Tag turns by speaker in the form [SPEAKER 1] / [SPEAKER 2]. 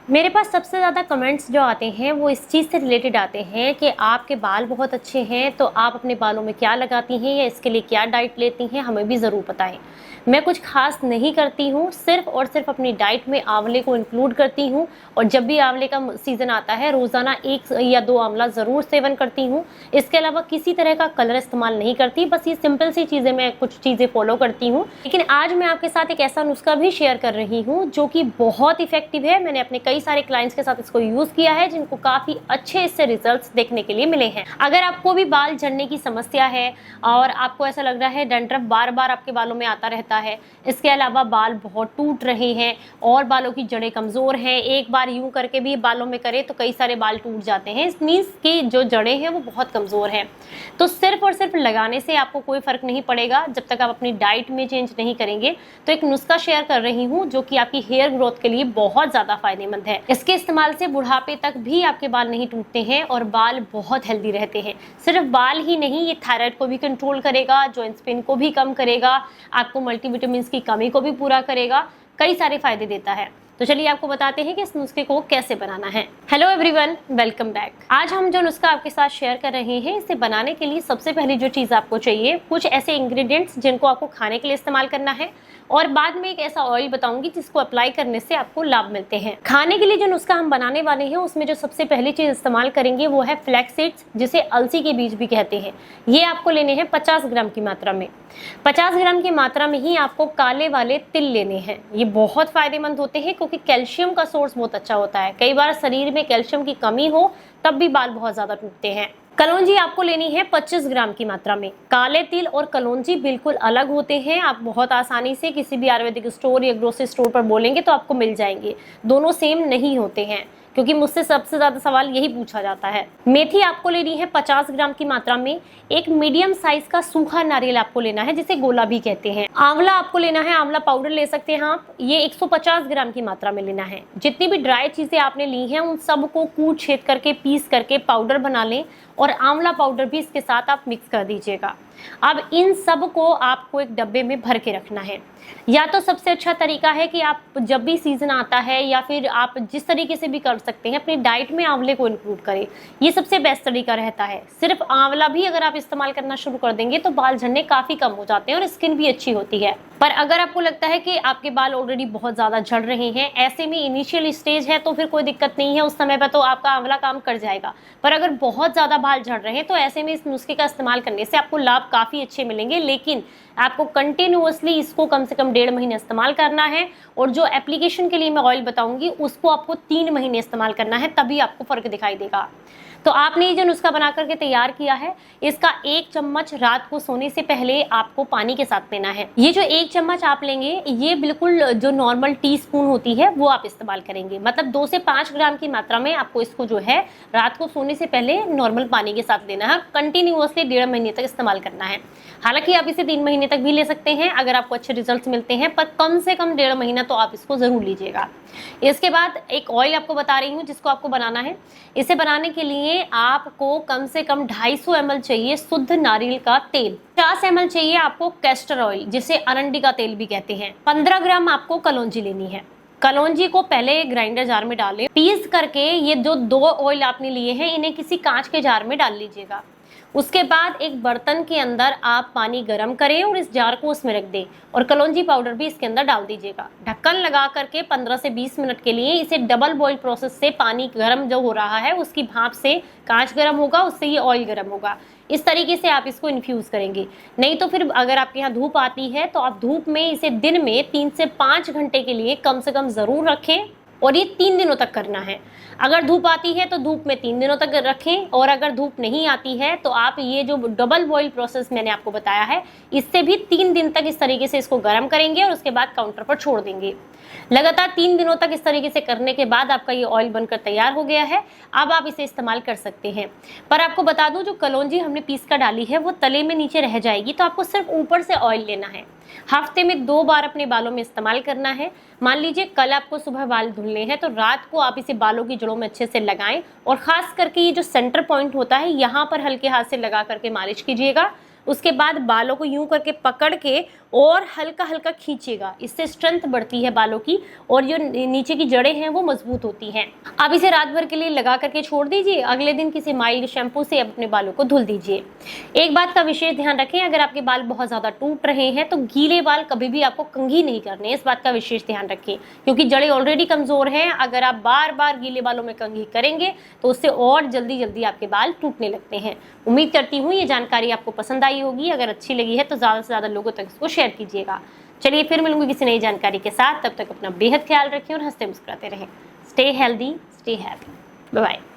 [SPEAKER 1] मेरे पास सबसे ज़्यादा कमेंट्स जो आते हैं वो इस चीज़ से रिलेटेड आते हैं कि आपके बाल बहुत अच्छे हैं, तो आप अपने बालों में क्या लगाती हैं या इसके लिए क्या डाइट लेती हैं, हमें भी ज़रूर बताएं। मैं कुछ खास नहीं करती हूँ, सिर्फ और सिर्फ अपनी डाइट में आंवले को इंक्लूड करती हूँ और जब भी आंवले का सीज़न आता है रोज़ाना 1 या 2 आंवला ज़रूर सेवन करती हूँ। इसके अलावा किसी तरह का कलर इस्तेमाल नहीं करती, बस ये सिंपल सी चीज़ें मैं कुछ चीज़ें फॉलो करती हूँ। लेकिन आज मैं आपके साथ एक ऐसा नुस्खा भी शेयर कर रही हूँ जो कि बहुत इफेक्टिव है। मैंने अपने कई सारे क्लाइंट्स के साथ इसको यूज किया है जिनको काफी अच्छे इससे रिजल्ट्स देखने के लिए मिले हैं। अगर आपको भी बाल झड़ने की समस्या है और आपको ऐसा लग रहा है डैंड्रफ बार बार आपके बालों में आता रहता है, इसके अलावा बाल बहुत टूट रहे हैं और बालों की जड़ें कमजोर हैं, एक बार यूं करके भी बालों में करे तो कई सारे बाल टूट जाते हैं, इस मीन्स की जो जड़ें हैं वो बहुत कमजोर हैं, तो सिर्फ और सिर्फ लगाने से आपको कोई फर्क नहीं पड़ेगा जब तक आप अपनी डाइट में चेंज नहीं करेंगे। तो एक नुस्खा शेयर कर रही हूँ जो कि आपकी हेयर ग्रोथ के लिए बहुत ज्यादा फायदेमंद है। इसके इस्तेमाल से बुढ़ापे तक भी आपके बाल नहीं टूटते हैं और बाल बहुत हेल्दी रहते हैं। सिर्फ बाल ही नहीं, ये थायराइड को भी कंट्रोल करेगा, जॉइंट पेन को भी कम करेगा, आपको मल्टीविटामिन की कमी को भी पूरा करेगा, कई सारे फायदे देता है। तो चलिए आपको बताते हैं कि इस नुस्खे को कैसे बनाना है। Hello everyone, welcome back. आज हम जो नुस्खा आपके साथ शेयर कर रहे हैं, इसे बनाने के लिए सबसे पहली जो चीज़ आपको चाहिए, कुछ ऐसे इंग्रेडिएंट्स जिनको आपको खाने के लिए इस्तेमाल करना है और बाद में एक ऐसा ऑयल बताऊंगी जिसको अप्लाई करने से आपको लाभ मिलते हैं। खाने के लिए जो नुस्खा हम बनाने वाले हैं उसमें जो सबसे पहली चीज़ इस्तेमाल करेंगे वो है फ्लैक्स सीड्स, जिसे अलसी के बीज भी कहते हैं। ये आपको लेने हैं 50 ग्राम की मात्रा में। 50 ग्राम की मात्रा में ही आपको काले वाले तिल लेने हैं। ये बहुत फायदेमंद होते हैं क्योंकि कैल्शियम का सोर्स बहुत अच्छा होता है। कई बार शरीर में कैल्शियम की कमी हो तब भी बाल बहुत ज्यादा टूटते हैं। कलौंजी आपको लेनी है 25 ग्राम की मात्रा में। काले तिल और कलौंजी बिल्कुल अलग होते हैं, आप बहुत आसानी से किसी भी आयुर्वेदिक स्टोर या ग्रोसरी स्टोर पर बोलेंगे तो आपको मिल जाएंगे। दोनों सेम नहीं होते हैं क्योंकि मुझसे सबसे ज्यादा सवाल यही पूछा जाता है। मेथी आपको लेनी है 50 ग्राम की मात्रा में। एक मीडियम साइज का सूखा नारियल आपको लेना है, जिसे गोला भी कहते हैं। आंवला आपको लेना है, आंवला पाउडर ले सकते हैं आप, ये 150 ग्राम की मात्रा में लेना है। जितनी भी ड्राई चीजें आपने ली हैं उन सबको कूट छेद करके पीस करके पाउडर बना लें और आंवला पाउडर भी इसके साथ आप मिक्स कर दीजिएगा। अब इन सब को आपको एक डब्बे में भर के रखना है। या तो सबसे अच्छा तरीका है कि आप जब भी सीजन आता है या फिर आप जिस तरीके से भी कर सकते हैं अपनी डाइट में आंवले को इंक्लूड करें, ये सबसे बेस्ट तरीका रहता है। सिर्फ आंवला भी अगर आप इस्तेमाल करना शुरू कर देंगे तो बाल झड़ने काफी कम हो जाते हैं और स्किन भी अच्छी होती है। पर अगर आपको लगता है कि आपके बाल ऑलरेडी बहुत ज्यादा झड़ रहे हैं, ऐसे में इनिशियल स्टेज है तो फिर कोई दिक्कत नहीं है, उस समय पर तो आपका आंवला काम कर जाएगा। पर अगर बहुत ज्यादा बाल झड़ रहे हैं तो ऐसे में इस नुस्खे का इस्तेमाल करने से आपको लाभ काफी अच्छे मिलेंगे, लेकिन आपको कंटिन्यूअसली इसको कम से कम 1.5 महीने इस्तेमाल करना है और जो एप्लीकेशन के लिए मैं ऑयल बताऊंगी उसको आपको 3 महीने इस्तेमाल करना है, तभी आपको फर्क दिखाई देगा। तो आपने ये जो नुस्खा बना करके तैयार किया है, इसका 1 चम्मच रात को सोने से पहले आपको पानी के साथ लेना है। ये जो 1 चम्मच आप लेंगे ये बिल्कुल जो नॉर्मल टी स्पून होती है वो आप इस्तेमाल करेंगे, मतलब 2 से 5 ग्राम की मात्रा में आपको इसको जो है रात को सोने से पहले नॉर्मल पानी के साथ लेना है। कंटिन्यूअसली 1.5 महीने तक इस्तेमाल करना है। हालांकि आप इसे 3 महीने तक भी ले सकते हैं अगर आपको अच्छे रिजल्ट मिलते हैं, पर कम से कम 1.5 महीना तो आप इसको जरूर लीजिएगा। इसके बाद एक ऑयल आपको बता रही हूँ जिसको आपको बनाना है। इसे बनाने के लिए आपको कम से कम 250 ml चाहिए शुद्ध नारियल का तेल, 50 ml चाहिए आपको कैस्टर ऑयल जिसे अरंडी का तेल भी कहते हैं, 15 ग्राम आपको कलौंजी लेनी है। कलौंजी को पहले ग्राइंडर जार में डालें, पीस करके ये जो 2 ऑयल आपने लिए हैं इन्हें किसी कांच के जार में डाल लीजिएगा। उसके बाद एक बर्तन के अंदर आप पानी गर्म करें और इस जार को उसमें रख दें और कलौंजी पाउडर भी इसके अंदर डाल दीजिएगा। ढक्कन लगा करके 15 से 20 मिनट के लिए इसे डबल बॉईल प्रोसेस से, पानी गर्म जो हो रहा है उसकी भाप से कांच गर्म होगा, उससे ये ऑयल गर्म होगा, इस तरीके से आप इसको इन्फ्यूज करेंगे। नहीं तो फिर अगर आपके यहाँ धूप आती है तो आप धूप में इसे दिन में 3 से 5 घंटे के लिए कम से कम जरूर रखें और ये 3 दिनों तक करना है। अगर धूप आती है तो धूप में 3 दिनों तक रखें और अगर धूप नहीं आती है तो आप ये जो डबल बॉईल प्रोसेस मैंने आपको बताया है इससे भी 3 दिन तक इस तरीके से इसको गर्म करेंगे और उसके बाद काउंटर पर छोड़ देंगे। लगातार 3 दिनों तक इस तरीके से करने के बाद आपका ये ऑयल बनकर तैयार हो गया है। अब आप इसे इस्तेमाल कर सकते हैं। पर आपको बता दूं जो कलौंजी हमने पीस कर डाली है वो तले में नीचे रह जाएगी, तो आपको सिर्फ ऊपर से ऑयल लेना है। हफ्ते में 2 बार अपने बालों में इस्तेमाल करना है। मान लीजिए कल आपको सुबह बाल धुलने हैं तो रात को आप इसे बालों की जड़ों में अच्छे से लगाएं और खास करके ये जो सेंटर पॉइंट होता है यहाँ पर हल्के हाथ से लगा करके मालिश कीजिएगा। उसके बाद बालों को यूं करके पकड़ के और हल्का हल्का खींचेगा, इससे स्ट्रेंथ बढ़ती है बालों की और जो नीचे की जड़ें हैं वो मजबूत होती हैं। अब इसे रात भर के लिए लगा करके छोड़ दीजिए, अगले दिन किसी माइल्ड शैम्पू से अपने बालों को धुल दीजिए। एक बात का विशेष ध्यान रखें, अगर आपके बाल बहुत ज़्यादा टूट रहे हैं तो गीले बाल कभी भी आपको कंघी नहीं करने, इस बात का विशेष ध्यान रखें, क्योंकि जड़ें ऑलरेडी कमज़ोर हैं। अगर आप बार बार गीले बालों में कंघी करेंगे तो उससे और जल्दी जल्दी आपके बाल टूटने लगते हैं। उम्मीद करती हूँ ये जानकारी आपको पसंद आई होगी। अगर अच्छी लगी है तो ज़्यादा से ज़्यादा लोगों तक इसको शेयर कीजिएगा। चलिए फिर मिलूंगी किसी नई जानकारी के साथ, तब तक अपना बेहद ख्याल रखें और हंसते मुस्कुराते रहें। Stay healthy, stay happy, bye bye.